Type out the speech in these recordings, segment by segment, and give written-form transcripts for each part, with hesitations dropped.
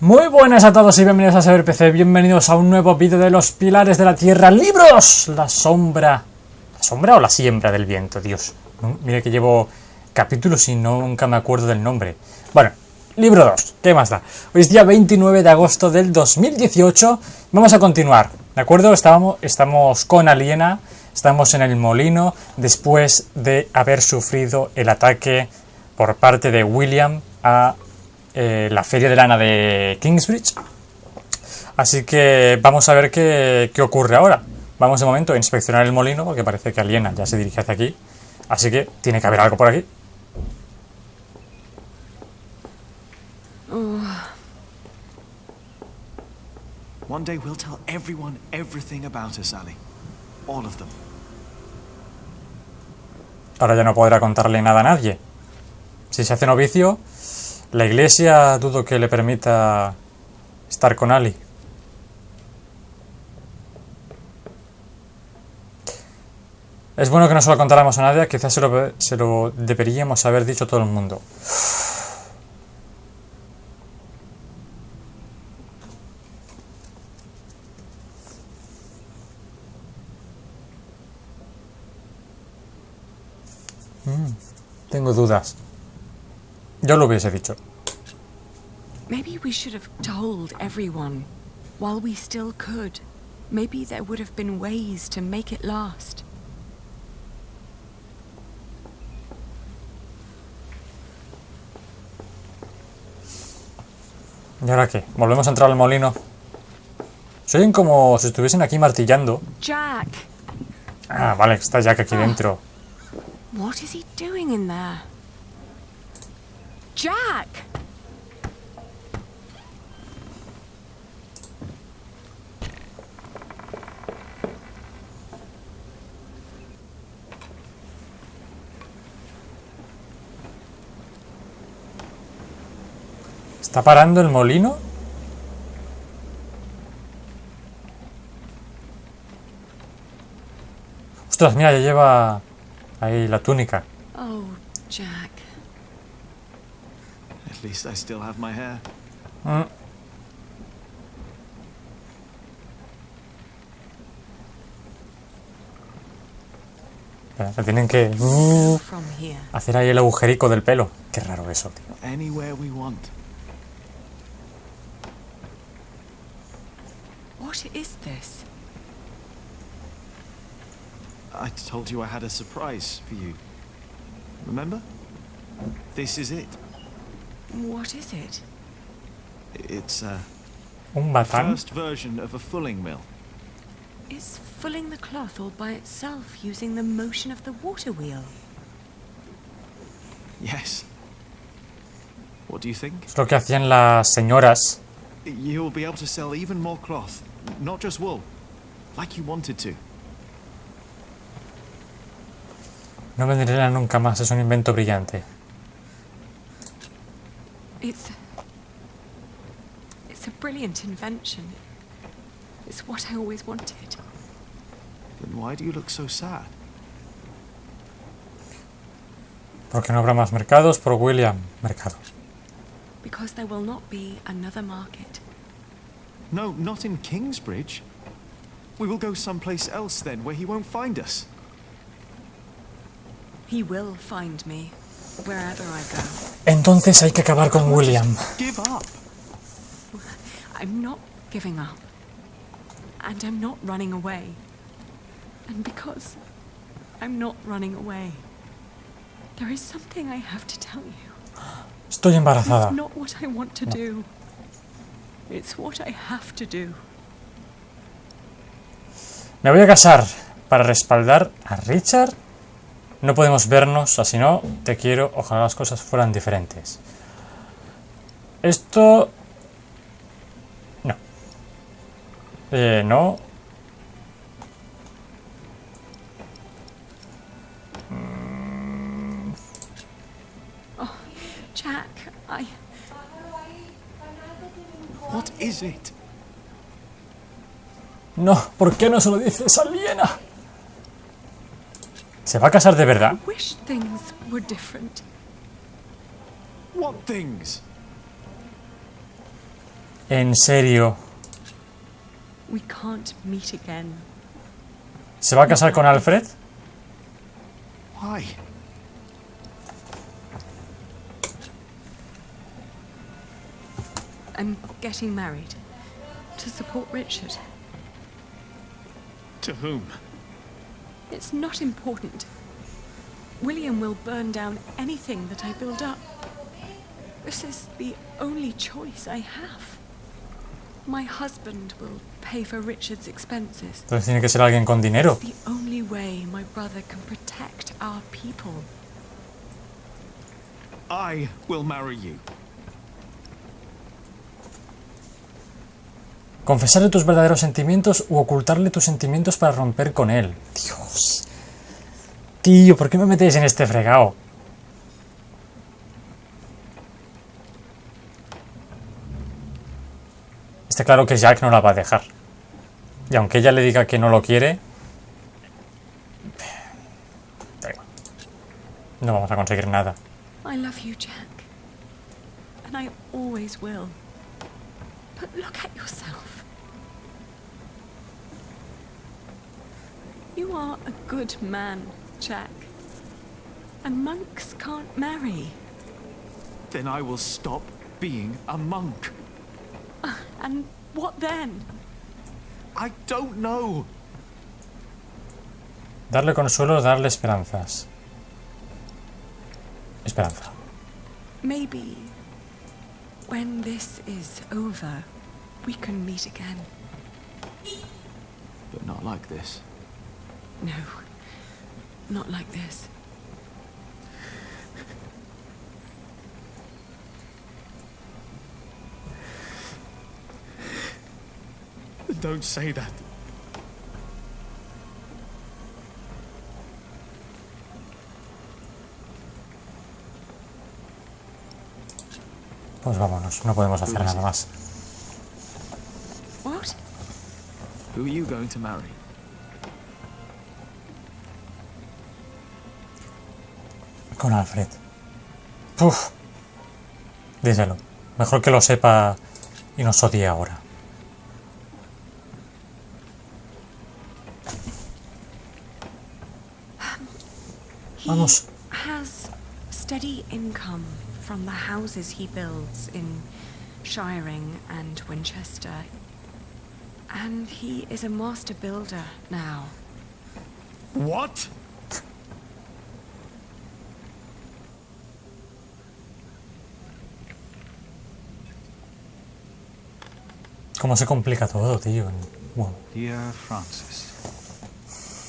Muy buenas a todos y bienvenidos a Saber PC, bienvenidos a un nuevo vídeo de los pilares de la tierra, libros, la sombra o la siembra del viento, Dios, mira que llevo capítulos y nunca me acuerdo del nombre. Bueno, libro 2, ¿qué más da? Hoy es día 29 de agosto del 2018, vamos a continuar, ¿de acuerdo? Estamos con Aliena, estamos en el molino, después de haber sufrido el ataque por parte de William a la feria de lana de Kingsbridge. Así que vamos a ver qué ocurre ahora. Vamos de momento a inspeccionar el molino, porque parece que Aliena ya se dirige hacia aquí. Así que tiene que haber algo por aquí. One day we'll tell everyone everything about us, Ali. All of them. Ahora ya no podrá contarle nada a nadie. Si se hace novicio, la iglesia dudo que le permita estar con Ali. Es bueno que no se lo contáramos a nadie, quizás se lo deberíamos haber dicho a todo el mundo. Tengo dudas. Yo lo hubiese dicho. Maybe we should have told everyone while we still could. Maybe there would have been ways to make it last. ¿Y ahora qué? ¿Volvemos a entrar al molino? Se oyen como si estuviesen aquí martillando. Jack! Ah, vale, está Jack aquí dentro. What is he doing in there? Jack! ¿Está parando el molino? Ostras, mira, ya lleva ahí la túnica. Oh, Jack. At least I still have my hair. Le tienen que From here. hacer ahí el agujerico del pelo. Qué raro eso, tío. Anywhere we want. What is this? I told you I had a surprise for you. Remember? This is it. What is it? It's a Un batán. first version of a fulling mill. It's fulling the cloth all by itself using the motion of the water wheel. Yes. What do you think? Es lo que hacían las señoras. You'll be able to sell even more cloth, not just wool, like you wanted to. No vendrían nunca más, es un invento brillante. It's a brilliant invention. It's what I always wanted. Then why do you look so sad? Porque no habrá más mercados por William. Mercado. Because there will not be another market. No, not in Kingsbridge. We will go someplace else then, where he won't find us. He will find me, wherever I go. Entonces hay que acabar con William. Give up. I'm not giving up. And I'm not running away. And because I'm not running away, there is something I have to tell you. Estoy embarazada. It's not what I want to do. It's what I have to do. Me voy a casar para respaldar a Richard. No podemos vernos, así no, te quiero, ojalá las cosas fueran diferentes. Esto... No. No. Oh, Jack, What is it? No, ¿por qué no se lo dices a Aliena? ¿Se va a casar de verdad? I wish things were different. What things? En serio. We can't meet again. ¿Se va a casar con Alfred? Why? I'm getting married to support Richard. To whom? It's not important. William will burn down anything that I build up. This is the only choice I have. My husband will pay for Richard's expenses. Entonces tiene que ser alguien con dinero. It's the only way my brother can protect our people. I will marry you. Confesarle tus verdaderos sentimientos u ocultarle tus sentimientos para romper con él. Dios. Tío, ¿por qué me metéis en este fregado? Está claro que Jack no la va a dejar. Y aunque ella le diga que no lo quiere... da igual. No vamos a conseguir nada. I love you, Jack. And I always will. But look at yourself. You are a good man, Jack. And monks can't marry. Then I will stop being a monk. And what then? I don't know. Darle consuelo, darle esperanzas. Esperanza. Maybe when this is over, we can meet again. But not like this. No, not like this. Don't say that. Pues vámonos, no podemos hacer nada más. What? Who are you going to marry? Con Alfred. Puf. Díselo. Mejor que lo sepa y nos odie ahora. Vamos. He has steady income from the houses he builds in Shiring and Winchester. And he is a master builder now. What? Cómo se complica todo, tío. Wow. Dear Francis,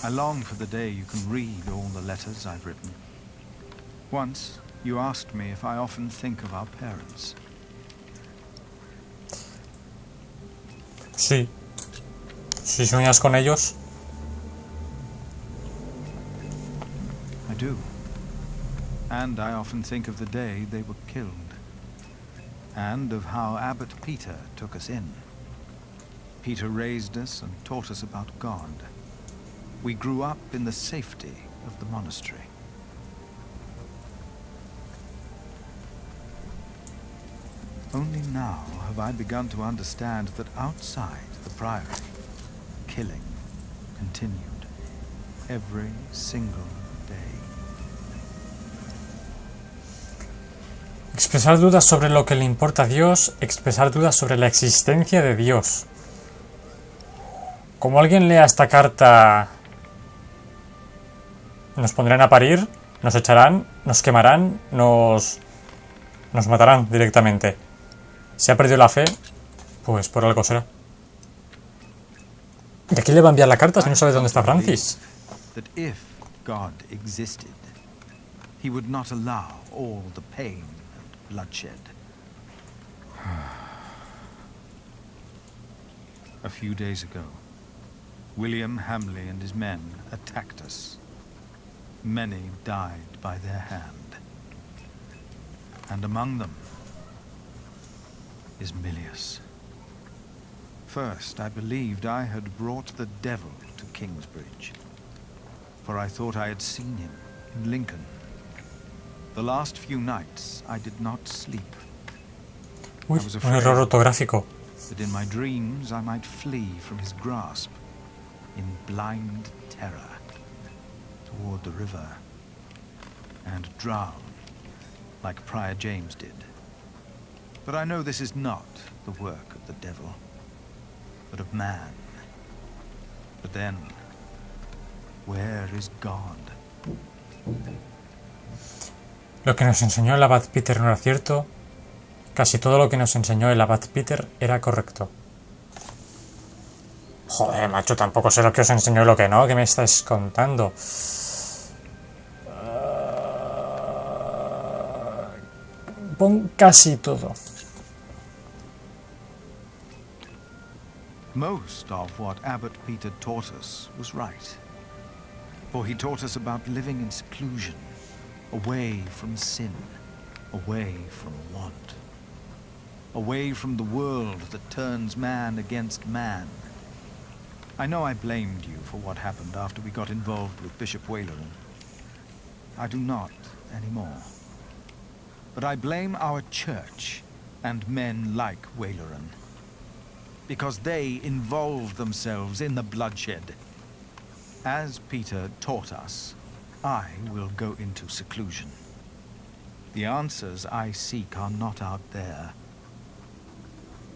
I long for the day you can read all the letters I've written. Once, you asked me if I often think of our parents. Sí. Si sueñas con ellos. I do. And I often think of the day they were killed. And of how Abbot Peter took us in. Peter raised us and taught us about God. We grew up in the safety of the monastery. Only now have I begun to understand that outside the priory, killing continued every single day. Expresar dudas sobre lo que le importa a Dios, expresar dudas sobre la existencia de Dios. Como alguien lea esta carta, nos pondrán a parir, nos echarán, nos quemarán, nos matarán directamente. Si ha perdido la fe, pues por algo será. ¿Y a quién le va a enviar la carta si no sabe dónde está Francis? That if God existed, he would not allow all the pain and bloodshed. A few days ago, William Hamley and his men attacked us. Many died by their hand. And among them is Milius. First, I believed I had brought the devil to Kingsbridge, for I thought I had seen him in Lincoln. The last few nights I did not sleep. Uy, un error ortográfico. that in my dreams I might flee from his grasp in blind terror toward the river and drown like Prior James did. But I know this is not the work of the devil, but of man. But then, where is God? Lo que nos enseñó el abad Peter no era cierto. Casi todo lo que nos enseñó el abad Peter era correcto. Joder, macho, tampoco sé lo que os enseñó y lo que no. ¿Qué me estáis contando? Pon casi todo. Most of what Abbot Peter taught us was right. For he taught us about living in seclusion, away from sin, away from want, away from the world that turns man against man. I know I blamed you for what happened after we got involved with Bishop Wayland. I do not anymore. But I blame our church and men like Wayland, because they involved themselves in the bloodshed. As Peter taught us, I will go into seclusion. The answers I seek are not out there.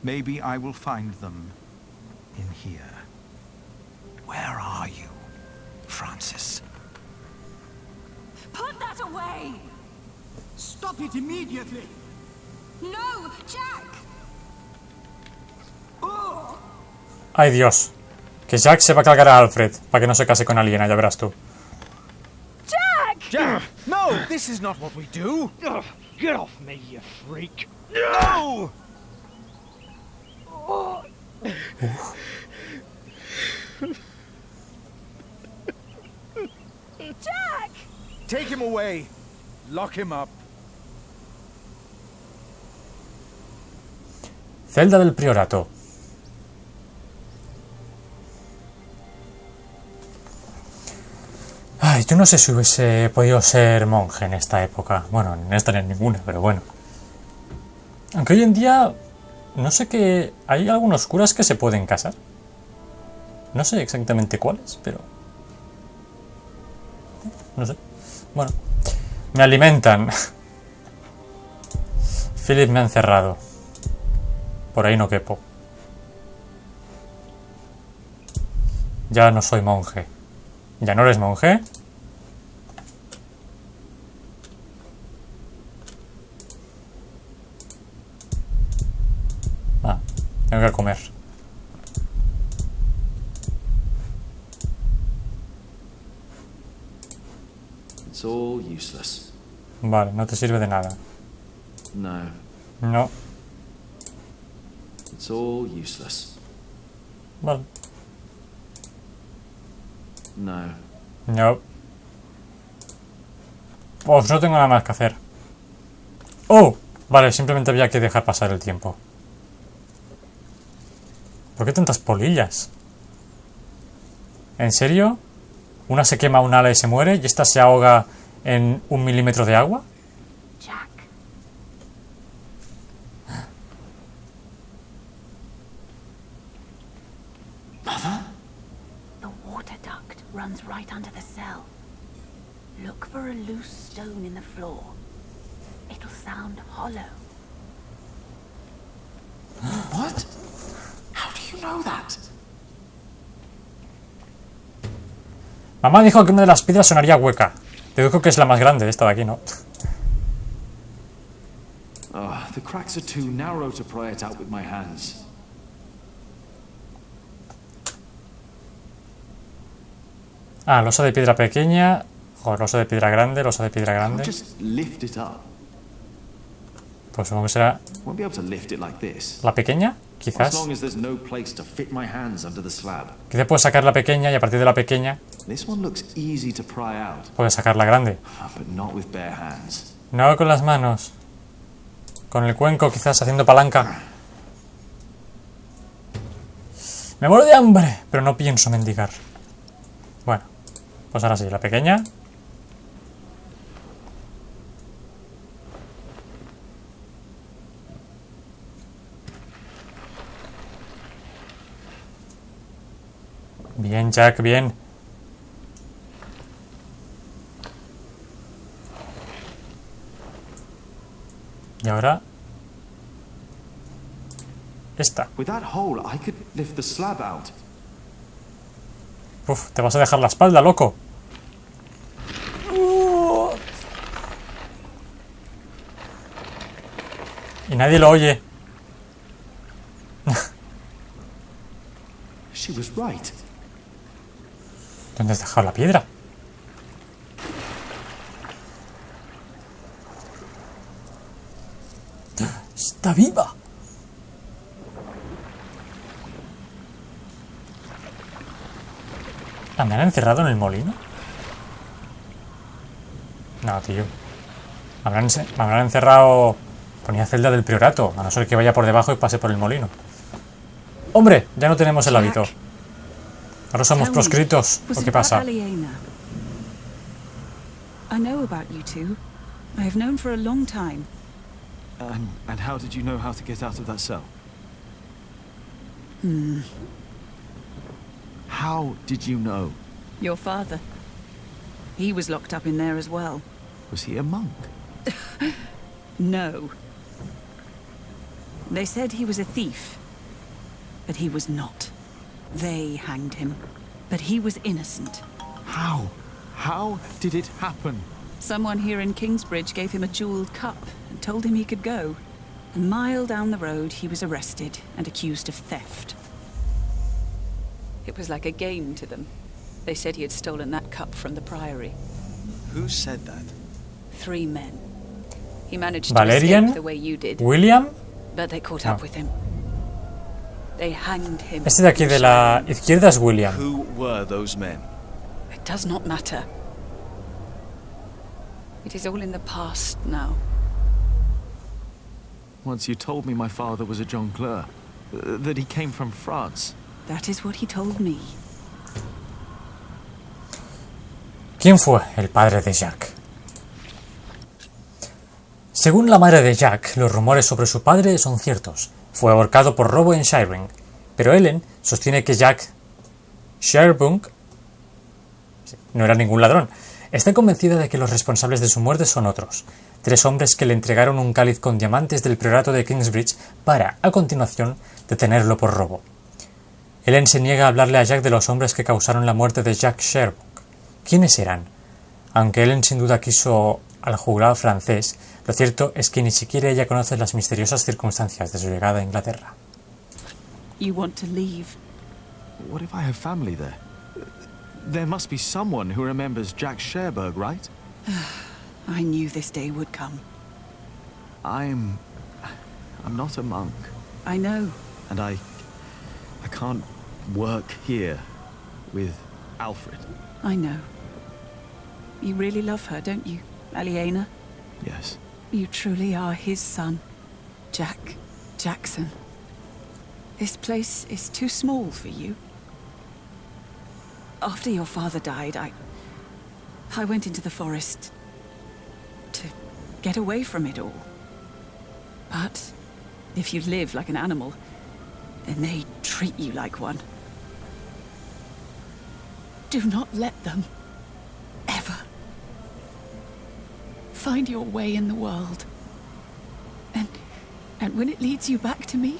Maybe I will find them in here. Where are you, Francis? Put that away! Stop it immediately! No, Jack! Oh! Ay, Dios. Que Jack se va a cargar a Alfred para que no se case con Aliena, ya verás tú. Jack! Jack! No! This is not what we do! Ugh, get off me, you freak! No! Jack! Take him away! Lock him up! Celda del Priorato. Ay, yo no sé si hubiese podido ser monje en esta época. Bueno, en esta ni en ninguna, pero bueno. Aunque hoy en día, no sé qué... Hay algunos curas que se pueden casar. No sé exactamente cuáles, pero... No sé. Bueno. Me alimentan. Philip me ha encerrado. Por ahí no quepo. Ya no soy monje. ¿Ya no eres monje? Ah, tengo que comer. It's all useless. Vale, no te sirve de nada. No, No. it's all useless. Vale. No. No. Pues no tengo nada más que hacer. ¡Oh! Vale, simplemente había que dejar pasar el tiempo. ¿Por qué tantas polillas? ¿En serio? ¿Una se quema un ala y se muere y esta se ahoga en 1 milímetro de agua? Jack. Mother? The water duct runs right under the cell. Look for a loose stone in the floor. It'll sound hollow. What? How do you know that? Mamá dijo que una de las piedras sonaría hueca. Deduzco que es la más grande, esta de aquí, ¿no? The cracks are too narrow to pry it out with my hands. Ah, losa de piedra pequeña. Joder, losa de piedra grande, losa de piedra I'll grande. just lift it up. Pues supongo que será Won't be able to lift it like this. la pequeña, As quizás. long as there's no place to fit my hands under the slab. Quizás puedes sacar la pequeña y a partir de la pequeña This one looks easy to pry out, puedes sacar la grande. but not with bare hands. No con las manos. Con el cuenco, quizás haciendo palanca. Me muero de hambre, pero no pienso mendigar. Bueno, pues ahora sí, la pequeña. Bien, Jack, bien. Y ahora... esta. With that hole, I could lift the slab out. Uf, te vas a dejar la espalda, loco. Y nadie lo oye. She was right. ¿Dónde has dejado la piedra? ¡Está viva! ¿La me han encerrado en el molino? No, tío. Me habrán encerrado... Ponía celda del priorato, a no ser que vaya por debajo y pase por el molino. ¡Hombre! Ya no tenemos el hábito. Ahora somos proscritos. ¿O qué pasa? I know about you two. I have known for a long time. And how did you know how to get out of that cell? How did you know? Your father. He was locked up in there as well. Was he a monk? No. They said he was a thief, but he was not. They hanged him, but he was innocent. How? How did it happen? Someone here in Kingsbridge gave him a jeweled cup and told him he could go. A mile down the road, he was arrested and accused of theft. It was like a game to them. They said he had stolen that cup from the priory. Who said that? 3 men. He managed to Valerian? escape the way you did, ¿William? but they caught up with him. They hanged him. Este de aquí de la izquierda es William. Who were those men? It does not matter. It is all in the past now. Once you told me my father was a jongleur, that he came from France. That is what he told me. ¿Quién fue el padre de Jack? Según la madre de Jack, los rumores sobre su padre son ciertos. Fue ahorcado por robo en Shirring, pero Ellen sostiene que Jack Sherbrooke no era ningún ladrón. Está convencida de que los responsables de su muerte son otros, 3 hombres que le entregaron un cáliz con diamantes del priorato de Kingsbridge para, a continuación, detenerlo por robo. Ellen se niega a hablarle a Jack de los hombres que causaron la muerte de Jack Sherbrooke. ¿Quiénes eran? Aunque Ellen sin duda quiso al juglar francés, lo cierto es que ni siquiera ella conoce las misteriosas circunstancias de su llegada a Inglaterra. You want to leave? What if I have family there? There must be someone who remembers Jack Sherbrooke, right? I knew this day would come. I'm not a monk. I know. And I can't work here with Alfred. I know. You really love her, don't you, Aliena? Yes. You truly are his son, Jack Jackson. This place is too small for you. After your father died, I went into the forest to get away from it all. But if you live like an animal, then they treat you like one. Do not let them. Ever. Find your way in the world. And when it leads you back to me,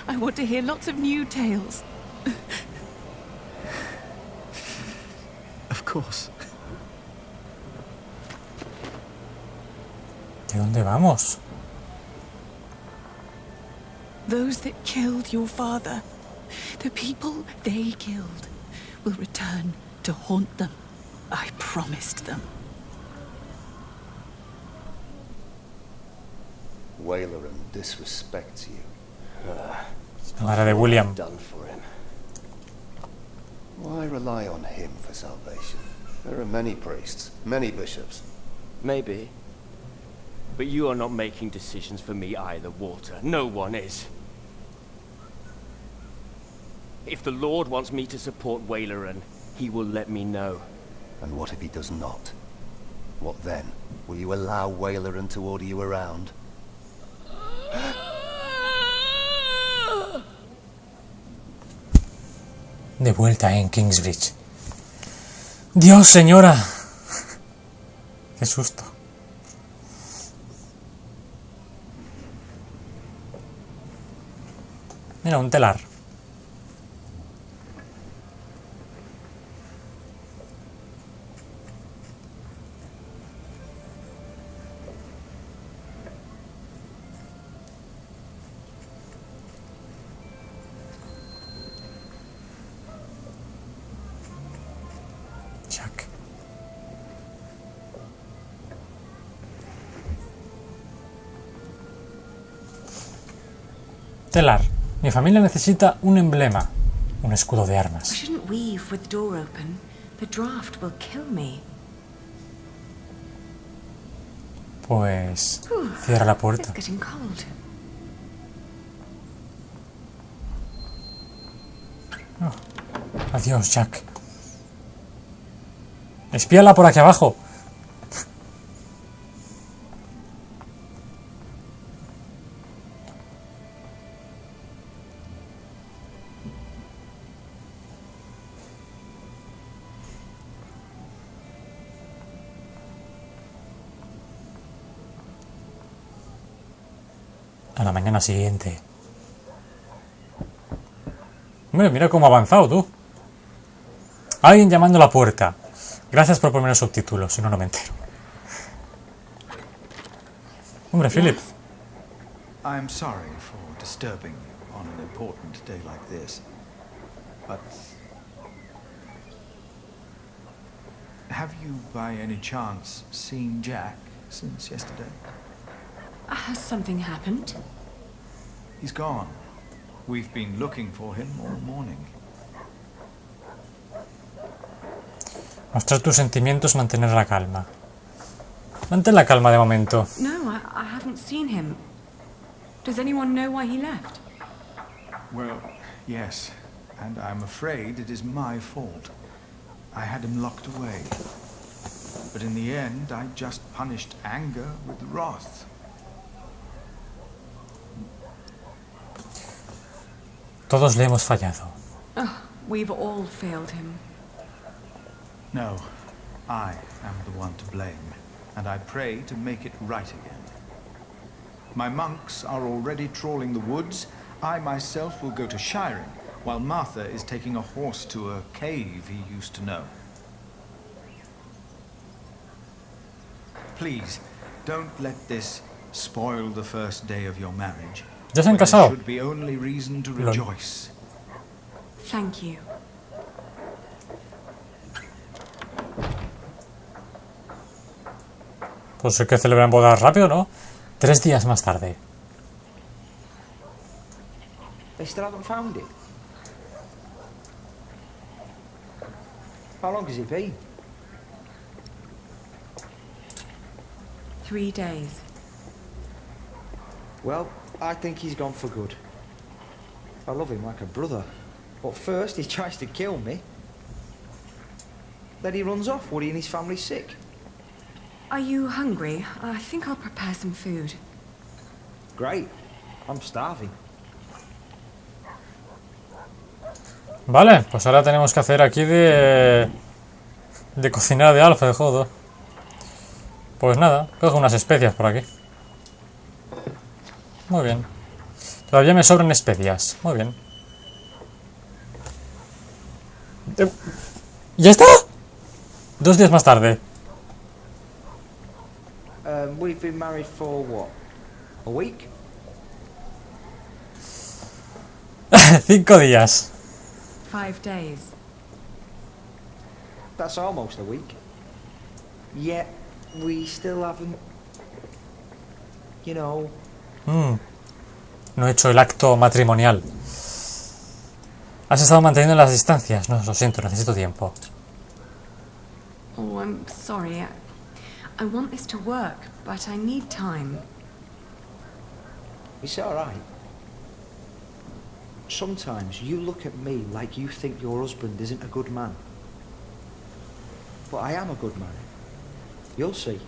I want to hear lots of new tales. Of course. ¿De dónde vamos? Those that killed your father, the people they killed, will return to haunt them. I promised them. Waileran disrespects you. La madre de William. Done for him. Why rely on him for salvation? There are many priests, many bishops. Maybe. But you are not making decisions for me either, Walter. No one is. If the Lord wants me to support Waileran, he will let me know. And what if he does not? What then? Will you allow Waileran to order you around? De vuelta en Kingsbridge. Dios, señora. Qué susto. Mira, un telar. Jack. Telar. Mi familia necesita un emblema, un escudo de I armas. shouldn't weave with the door open. The draft will kill me. Pues cierra la puerta. It's getting cold. Adiós, Jack. Espíala por aquí abajo. A la mañana siguiente. Hombre, mira cómo ha avanzado tú. Alguien llamando a la puerta. Gracias por poner subtítulos, si no, no me entero. Hombre, Philip. I'm sorry for disturbing you on an important day like this, but have you by any chance seen Jack since yesterday? Has something happened? He's gone. We've been looking for him all morning. Mostrar tus sentimientos, mantener la calma. Mantén la calma de momento. No, I haven't seen him. Does anyone know why he left? Well, yes, and I'm afraid it is my fault. I had him locked away. But in the end, I just punished anger with wrath. Todos le hemos fallado. Oh, we've all failed him. No, I am the one to blame, and I pray to make it right again. My monks are already trawling the woods. I myself will go to shiring, while Martha is taking a horse to a cave he used to know. Please, don't let this spoil the first day of your marriage. ¿Ya se han when there casado? should be only reason to rejoice. Thank you. Pues hay que celebrar bodas rápido, ¿no? 3 días más tarde. They still haven't found it. How long has it been? 3 days. Well, I think he's gone for good. I love him like a brother. But first he tries to kill me. Then he runs off worrying his family's sick. Are you hungry? I think I'll prepare some food. Great. I'm starving. Vale, pues ahora tenemos que hacer aquí de cocinar de alfa, de jodo. Pues nada, cojo unas especias por aquí. Muy bien. Todavía me sobran especias. Muy bien. ¿Ya está? 2 días más tarde. We've been married for what? A week? 5 días. 5 days. That's almost a week. Yet we still haven't, you know. No he hecho el acto matrimonial. ¿Has estado manteniendo las distancias? No, lo siento, necesito tiempo. Oh, I'm sorry. I want this to work, but I need time. It's all right. Sometimes you look at me like you think your husband isn't a good man. But I am a good man. You'll see.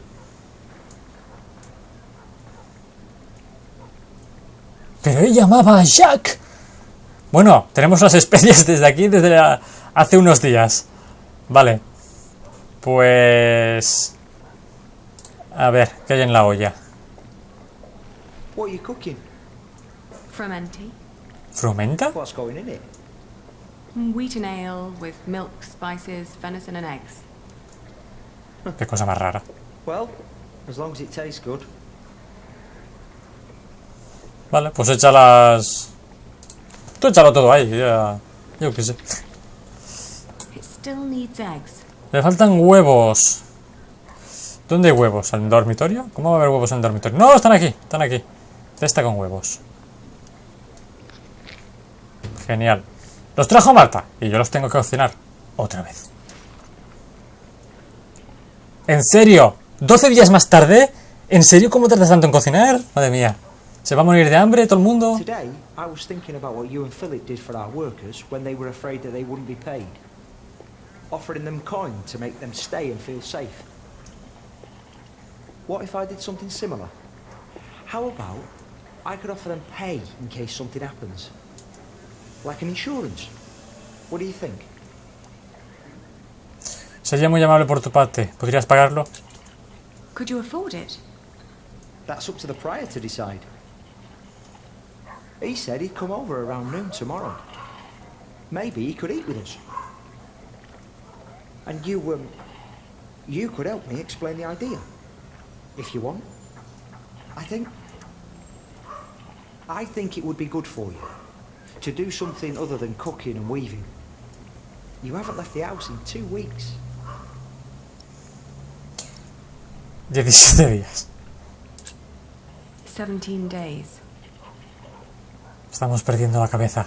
Pero ella amaba a Jack. Bueno, tenemos las especies desde aquí, hace unos días. Vale. Pues... A ver, ¿qué hay en la olla? What are you cooking? Frumenti. ¿Frumenta? What's going in it? Wheaten ale with milk, spices, venison and eggs. Qué cosa más rara. Well, as long as it tastes good. Vale, pues échalas... Tú échalo todo ahí, ya... Yo qué sé. It still needs eggs. Le faltan huevos. ¿Dónde hay huevos? ¿En el dormitorio? ¿Cómo va a haber huevos en el dormitorio? No, están aquí, están aquí. Cesta con huevos. Genial. Los trajo Marta y yo los tengo que cocinar otra vez. ¿En serio? ¿12 días más tarde? ¿En serio cómo tardas tanto en cocinar? Madre mía. ¿Se va a morir de hambre todo el mundo? Today, I was thinking about what you and Philip did for our workers when they were afraid that they wouldn't be paid. Offering them coin to make them stay and feel safe. What if I did something similar? How about I could offer them pay in case something happens? Like an insurance. What do you think? Sería muy amable por tu parte. ¿Podrías pagarlo? Could you afford it? That's up to the prior to decide. He said he'd come over around noon tomorrow. Maybe he could eat with us. And you could help me explain the idea. If you want. I think it would be good for you to do something other than cooking and weaving. You haven't left the house in 2 weeks. 17 días. 17 days. Estamos perdiendo la cabeza.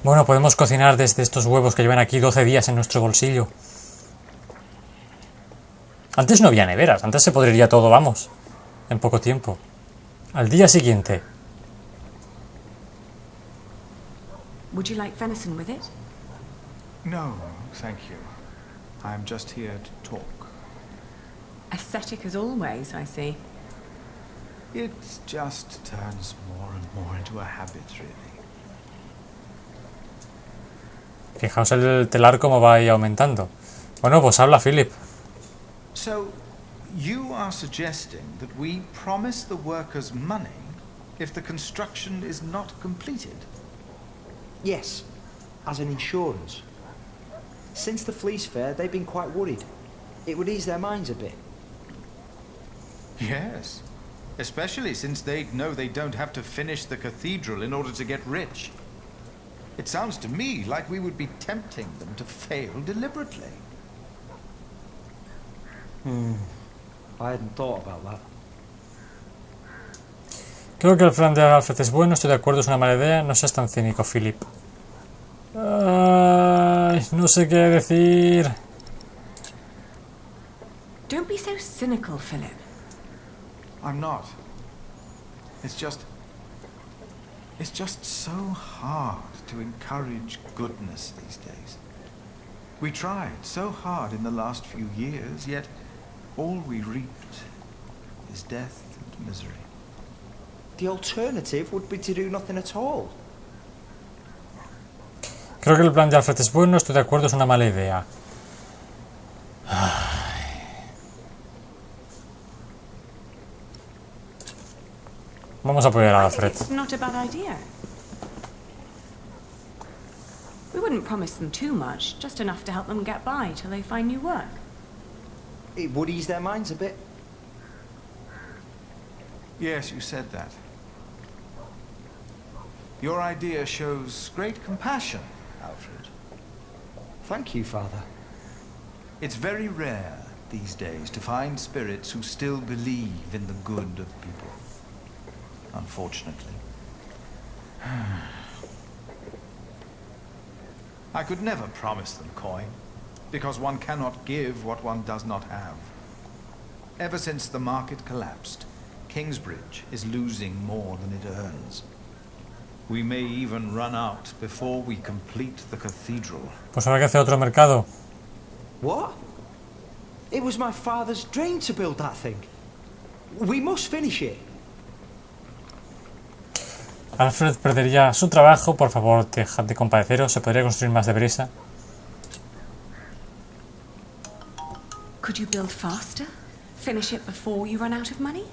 Bueno, podemos cocinar desde estos huevos que llevan aquí 12 días en nuestro bolsillo. Antes no había neveras, antes se podría todo, vamos, en poco tiempo. Al día siguiente. Would you like venison with it? No, thank you. I'm just here to talk. Ascetic as always, I see. It just turns more and more into a habit, really. Fijaos el telar cómo va ahí aumentando. Bueno, pues habla Philip. So, you are suggesting that we promise the workers money if the construction is not completed? Yes, as an insurance. Since the Fleece Fair, they've been quite worried. It would ease their minds a bit. Yes, especially since they know they don't have to finish the cathedral in order to get rich. It sounds to me like we would be tempting them to fail deliberately. I hadn't thought about that. Creo que el plan de Alfred es bueno, estoy de acuerdo, es una mala idea. No seas tan cínico, Philip. Ay, no sé qué decir. Don't be so cynical, Philip. I'm not. It's just so hard to encourage goodness these days. We tried so hard in the last few years, yet all we reaped is death and misery. The alternative would be to do nothing at all. Creo que el plan de Alfred es bueno, estoy de acuerdo, es una mala idea. Ay. Vamos a apoyar a Alfred. It's not a bad idea. We wouldn't promise them too much, just enough to help them get by till they find new work. It would ease their minds a bit. Yes, you said that. Your idea shows great compassion, Alfred. Thank you, Father. It's very rare these days to find spirits who still believe in the good of people. Unfortunately. I could never promise them coin, because one cannot give what one does not have. Ever since the market collapsed, Kingsbridge is losing more than it earns. We may even run out before we complete the cathedral. Pues habrá que hacer otro mercado. What? It was my father's dream to build that thing. We must finish it. Alfred perdería su trabajo. Por favor, dejad de compadeceros. ¿Se podría construir más deprisa? Could you build faster? Finish it before you run out of money?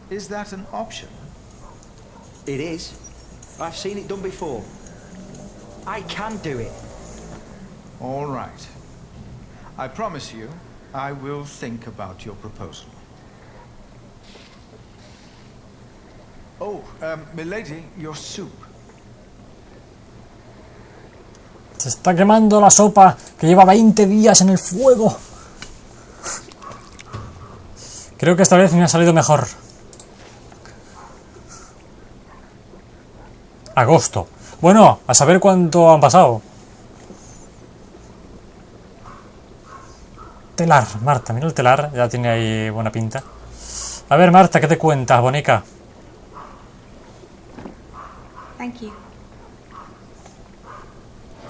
Is that an option? It is. I've seen it done before. I can do it. All right. I promise you, I will think about your proposal. Oh, milady, your soup. Se está quemando la sopa que lleva 20 días en el fuego. Creo que esta vez me ha salido mejor. Agosto. Bueno, a saber cuánto han pasado. Telar, Marta, mira el telar, ya tiene ahí buena pinta. A ver, Marta, ¿qué te cuentas, bonica? Thank you.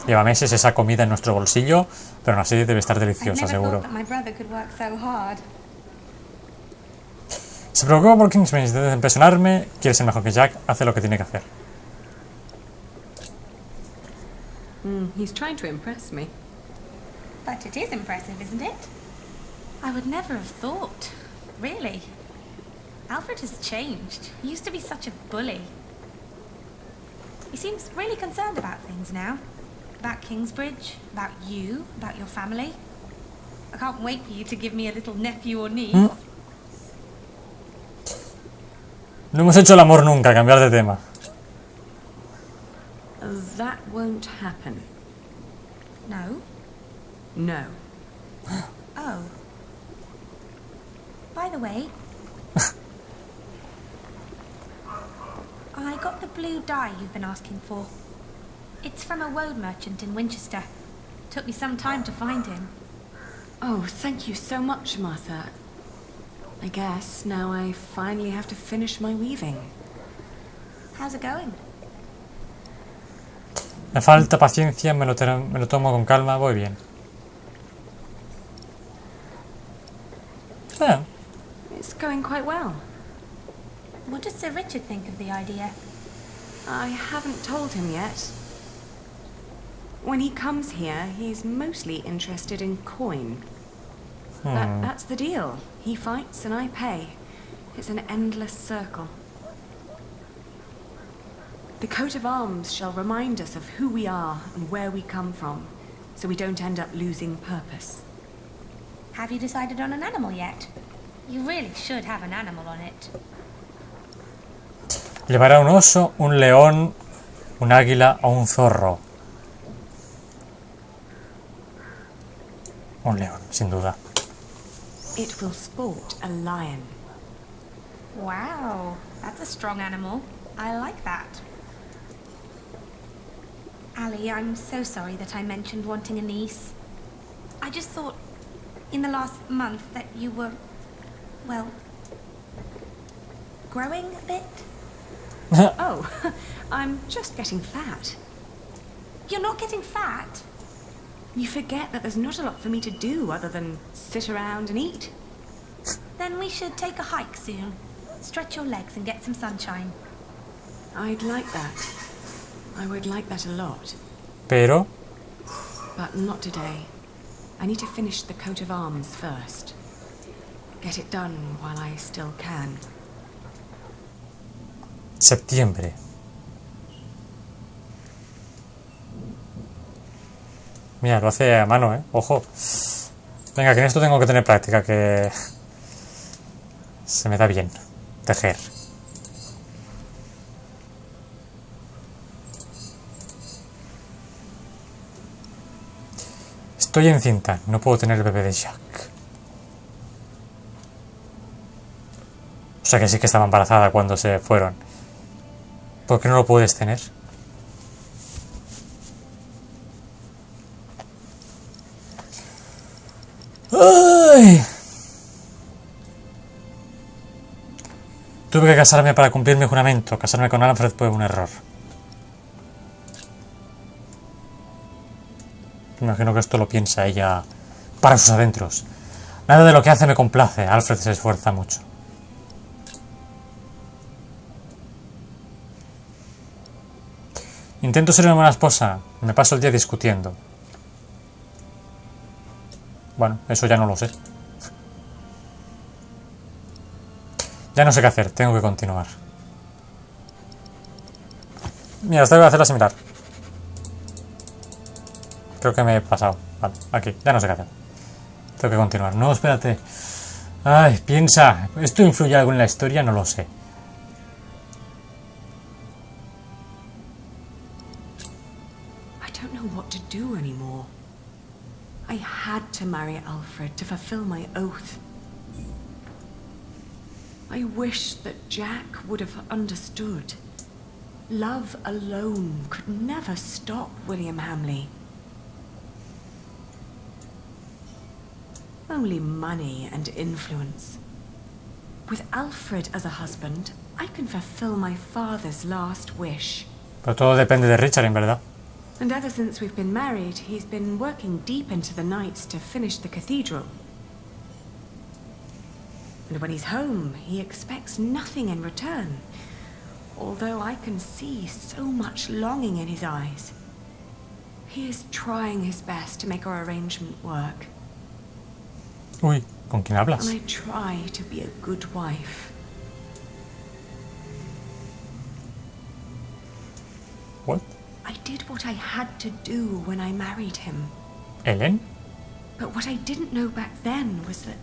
Lleva meses esa comida en nuestro bolsillo, pero aún así debe estar deliciosa, seguro. Se preocupa por Kingsman, intenta impresionarme, quiere ser mejor que Jack, hace lo que tiene que hacer. He's trying to impress me. But it is impressive, isn't it? I would never have thought. Really. Alfred has changed. He used to be such a bully. He seems really concerned about things now. About Kingsbridge, about you, about your family. I can't wait for you to give me a little nephew or niece. No hemos hecho el amor nunca, cambiar de tema. That won't happen. No? No. Oh. By the way, I got the blue dye you've been asking for. It's from a woad merchant in Winchester. Took me some time to find him. Oh, thank you so much, Martha. I guess now I finally have to finish my weaving. How's it going? Me falta paciencia, me lo tomo con calma, voy bien. It's going quite well. What does Sir Richard think of the idea? I haven't told him yet. When he comes here, he's mostly interested in coin. That's the deal. He fights and I pay. It's an endless circle. The coat of arms shall remind us of who we are and where we come from, so we don't end up losing purpose. Have you decided on an animal yet? You really should have an animal on it. Llevará un oso, un león, un águila o un zorro. Un león, sin duda. It will sport a lion. Wow, that's a strong animal. I like that. Ali, I'm so sorry that I mentioned wanting a niece. I just thought, in the last month, that you were, well, growing a bit. Oh, I'm just getting fat. You're not getting fat? You forget that there's not a lot for me to do other than sit around and eat. Then we should take a hike soon. Stretch your legs and get some sunshine. I'd like that. I would like that a lot. Pero... But not today. I need to finish the coat of arms first. Get it done while I still can. Septiembre. Mira, lo hace a mano, ¿eh? Ojo. Venga, que en esto tengo que tener práctica, que... se me da bien tejer. Estoy encinta, no puedo tener el bebé de Jack. O sea que sí que estaba embarazada cuando se fueron. ¿Por qué no lo puedes tener? ¡Ay! Tuve que casarme para cumplir mi juramento. Casarme con Alfred fue un error. Me imagino que esto lo piensa ella para sus adentros. Nada de lo que hace me complace. Alfred se esfuerza mucho. Intento ser una buena esposa. Me paso el día discutiendo. Bueno, eso ya no lo sé. Ya no sé qué hacer. Tengo que continuar. Mira, esta voy a hacerla similar. Creo que me he pasado. Vale, aquí. Ya no sé qué hacer. Tengo que continuar. No, espérate. Ay, piensa. ¿Esto influye algo en la historia? No lo sé. I don't know what to do anymore. I had to marry Alfred to fulfill my oath. I wish that Jack would have understood. Love alone could never stop William Hamley. Only money and influence. With Alfred as a husband, I can fulfill my father's last wish. Pero todo depende de Richard, en verdad. And ever since we've been married, he's been working deep into the nights to finish the cathedral. And when he's home, he expects nothing in return. Although I can see so much longing in his eyes. He is trying his best to make our arrangement work. Uy, ¿con quién hablas? And I try to be a good wife. What? I did what I had to do when I married him. ¿Ellen? But what I didn't know back then was that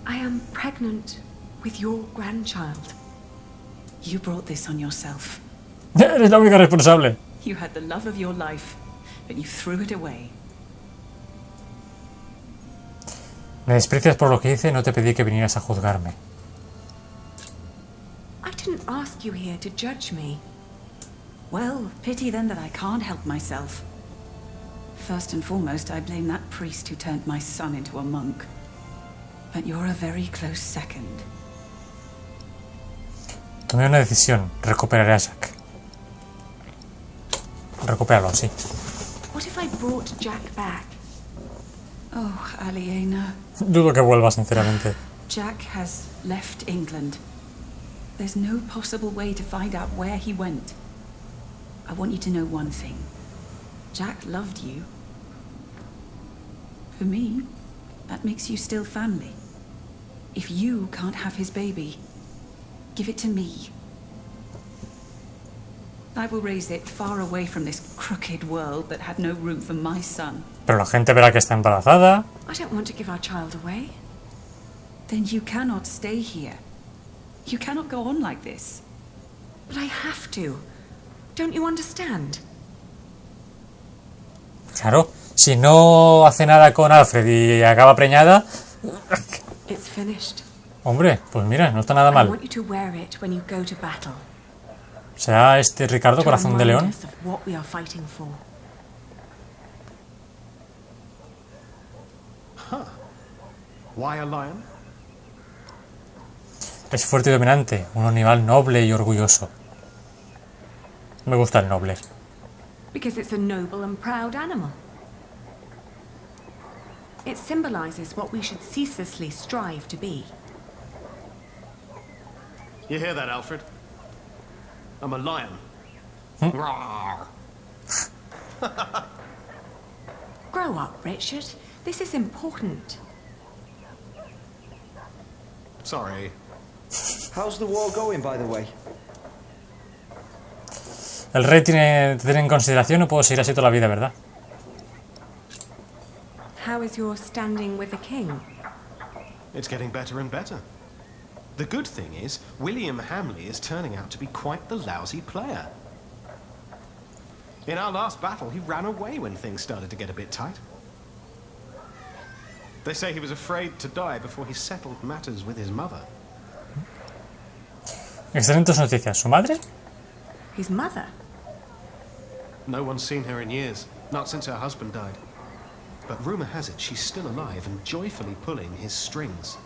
I am pregnant with your grandchild. You brought this on yourself. Eres la única responsable. You had the love of your life, but you threw it away. Me desprecias por lo que hice, no te pedí que vinieras a juzgarme. I didn't ask you here to judge me. Well, pity then that I can't help myself. First and foremost, I blame that priest who turned my son into a monk. But you're a very close second. Tomé una decisión. Recuperaré a Jack. Recupéralo, sí. What if I brought Jack back? Oh, Aliena. Dudo que vuelva, sinceramente. Jack has left England. There's no possible way to find out where he went. I want you to know one thing. Jack loved you. For me, that makes you still family. If you can't have his baby, give it to me. I will raise it far away from this crooked world that had no room for my son. Pero la gente verá que está embarazada. I don't want to give our child away. Then you cannot stay here. You cannot go on like this. But I have to. Don't you understand? Claro, si no hace nada con Alfred y acaba preñada... It's finished. Hombre, pues mira, no está nada I mal. want you to wear it when you go to battle. ¿Será este Ricardo To Corazón de remind León? us of what we are fighting for. Huh. Why a lion? Es fuerte y dominante, un animal noble y orgulloso. Me gusta el noble. Because it's a noble and proud animal. It symbolizes what we should ceaselessly strive to be. You hear that, Alfred? I'm a lion. Rawr. Grow up, Richard. This is important. Sorry. How's the war going, by the way? El rey tiene que tener en consideración, no puedo seguir así toda la vida, ¿verdad? How is your standing with the king? It's getting better and better. The good thing is, William Hamley is turning out to be quite the lousy player. In our last battle, he ran away when things started to get a bit tight. They say he was afraid to die before he settled matters with his mother. Excelentes noticias. ¿Su madre? His mother? No one's seen her in years, not since her husband died. But rumor has it she's still alive and joyfully pulling his strings.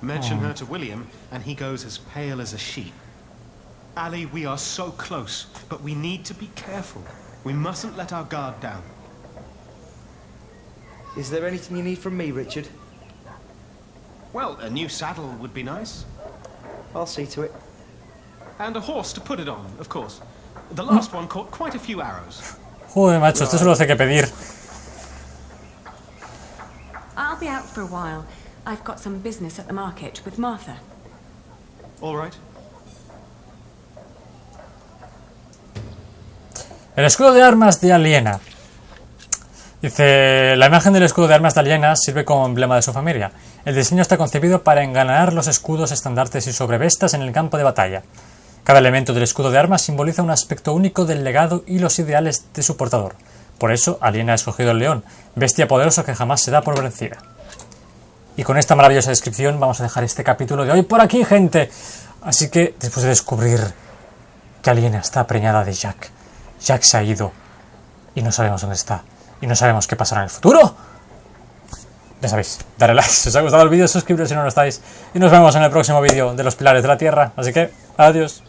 Mention her to William, and he goes as pale as a sheet. Ali, we are so close, but we need to be careful. We mustn't let our guard down. Is there anything you need from me, Richard? Well, a new saddle would be nice. I'll see to it. And a horse to put it on, of course. The last one caught quite a few arrows. Joder, macho, esto solo hace que pedir. I'll be out for a while. I've got some business at the market with Martha. All right. El escudo de armas de Aliena. Dice, la imagen del escudo de armas de Aliena sirve como emblema de su familia. El diseño está concebido para enganar los escudos, estandartes y sobrevestas en el campo de batalla. Cada elemento del escudo de armas simboliza un aspecto único del legado y los ideales de su portador. Por eso, Aliena ha escogido el león, bestia poderosa que jamás se da por vencida. Y con esta maravillosa descripción vamos a dejar este capítulo de hoy por aquí, gente. Así que, después de descubrir que Aliena está preñada de Jack, Jack se ha ido y no sabemos dónde está y no sabemos qué pasará en el futuro. Ya sabéis, darle like si os ha gustado el vídeo, suscribiros si no lo estáis y nos vemos en el próximo vídeo de los Pilares de la Tierra. Así que, adiós.